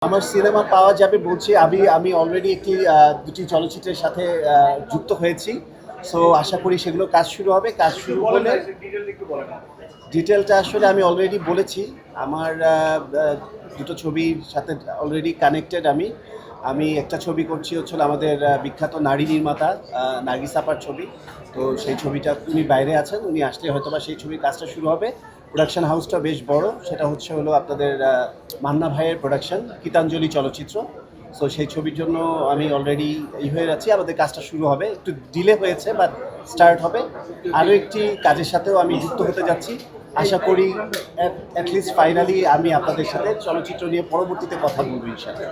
আমার সিনেমা পাওয়া যাবে বলছি। আমি অলরেডি দুটি চলচ্চিত্রের সাথে যুক্ত হয়েছি। সো আশা করি সেগুলো কাজ শুরু হবে। কাজ শুরু হলে ডিটেলটা আসলে আমি অলরেডি বলেছি। আমার দুটো ছবির সাথে অলরেডি কানেক্টেড। আমি একটা ছবি করছি হচ্ছিল আমাদের বিখ্যাত নারী নির্মাতা নার্গিস আপার ছবি। তো সেই ছবিটা উনি বাইরে আছেন, উনি আসলে হয়তোবা সেই ছবির কাজটা শুরু হবে। প্রোডাকশন হাউসটা বেশ বড়, সেটা হলো আপনাদের মান্না ভাইয়ের প্রোডাকশন, গীতাঞ্জলি চলচ্চিত্র। সো সেই ছবির জন্য আমি অলরেডি হয়ে যাচ্ছি, আমাদের কাজটা শুরু হবে। একটু ডিলে হয়েছে বাট স্টার্ট হবে। আরও একটি কাজের সাথেও আমি যুক্ত হতে যাচ্ছি। আশা করি অ্যাটলিস্ট ফাইনালি আমি আপনাদের সাথে চলচ্চিত্র নিয়ে পরবর্তীতে কথা বলবো ইনশাআল্লাহ।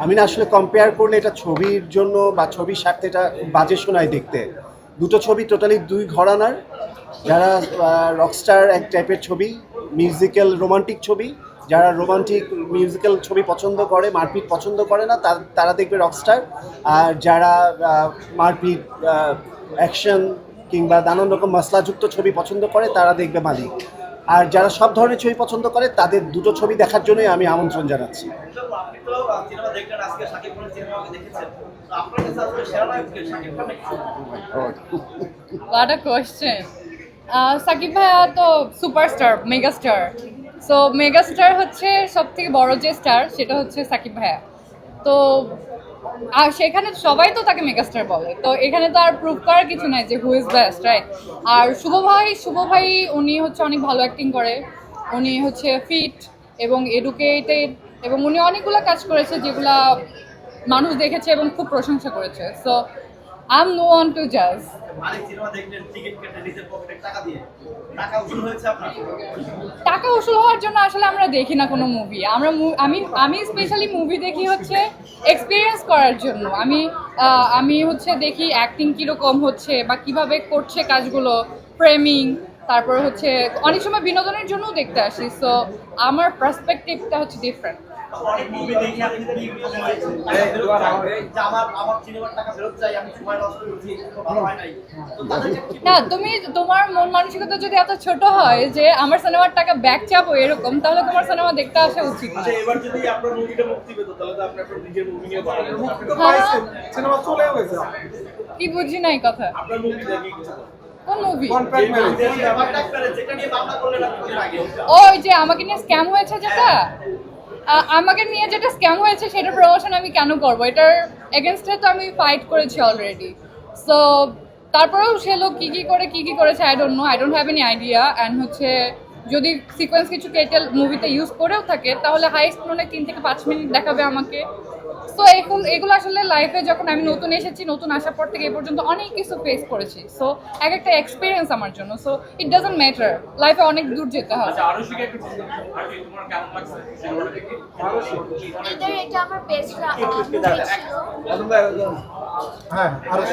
আমি না আসলে কম্পেয়ার করলে এটা ছবির জন্য বা ছবির স্বার্থে এটা বাজে শোনায় দেখতে। দুটো ছবি টোটালি দুই ঘরানার। যারা রকস্টার এক টাইপের ছবি, মিউজিক্যাল রোমান্টিক ছবি, যারা রোমান্টিক মিউজিক্যাল ছবি পছন্দ করে, মারপিট পছন্দ করে না, তারা দেখবে রকস্টার। আর যারা মারপিট, অ্যাকশন কিংবা নানান রকম মশলাযুক্ত ছবি পছন্দ করে তারা দেখবে মালিক। আর যারা সব ধরনের ছবি পছন্দ করে তাদের দুটো ছবি দেখার জন্যই আমি আমন্ত্রণ জানাচ্ছি। What a question. সাকিব ভাইয়া তো সুপারস্টার, মেগাস্টার। সো মেগাস্টার হচ্ছে সব থেকে বড় যে স্টার, সেটা হচ্ছে সাকিব ভাইয়া। তো আর সেখানে সবাই তো তাকে মেগাস্টার বলে, তো এখানে তো আর প্রুভ করার কিছু নাই যে হু ইজ বেস্ট, রাইট? আর শুভ ভাই উনি হচ্ছে অনেক ভালো অ্যাক্টিং করে, উনি হচ্ছে ফিট এবং এডুকেটেড, এবং উনি অনেকগুলো কাজ করেছে যেগুলা মানুষ দেখেছে এবং খুব প্রশংসা করেছে। So I am no one to জাজ। টাকা উসুল হওয়ার জন্য আসলে আমরা দেখি না কোনো মুভি। আমি স্পেশালি মুভি দেখি হচ্ছে এক্সপিরিয়েন্স করার জন্য। আমি হচ্ছে দেখি অ্যাক্টিং কীরকম হচ্ছে বা কিভাবে করছে কাজগুলো, ফ্রেমিং, তারপর হচ্ছে অনেক সময় বিনোদনের জন্যও দেখতে আসি। সো আমার পার্সপেক্টিভটা হচ্ছে ডিফারেন্ট। না, তোমার মন মানসিকতা যদি এত ছোট হয় যে আমার সিনেমার টাকা ব্যাক চাবো এরকম, তাহলে তোমার সিনেমা দেখতে আসা উচিত না। এবার যদি আপনার মুভিটা মুক্তি পেত তাহলে তো আপনি আপনার নিজের মুভি নিয়ে সিনেমা চলে গেছে। কি বুঝি নাই কথা। আপনার মুভি দেখি কোন মুভি? ওই যে আমাকে নিয়ে স্ক্যাম হয়েছে যেটা, আমাকে নিয়ে যেটা স্ক্যাম হয়েছে সেটা প্রমোশন আমি কেন করবো? এটার এগেনস্টে তো আমি ফাইট করেছি অলরেডি। সো তারপরেও সে লোক কি কি করেছে I don't have any idea. And হচ্ছে যদি সিকোয়েন্স কিছু কেটেল মুভিতে ইউজ করেও থাকে তাহলে হাইস্ট মনে 3 থেকে 5 মিনিট দেখাবে আমাকে। সো এগুলো আসলে লাইফে যখন আমি নতুন এসেছি, নতুন আসার পর থেকে এ পর্যন্ত অনেক কিছু ফেস করেছি। সো একটা এক্সপিরিয়েন্স আমার জন্য। সো ইট ডাজন্ট ম্যাটার, লাইফে অনেক দূর যেতে হয়। এটা আমার বেস্ট মুভি ছিল। হ্যাঁ, আরো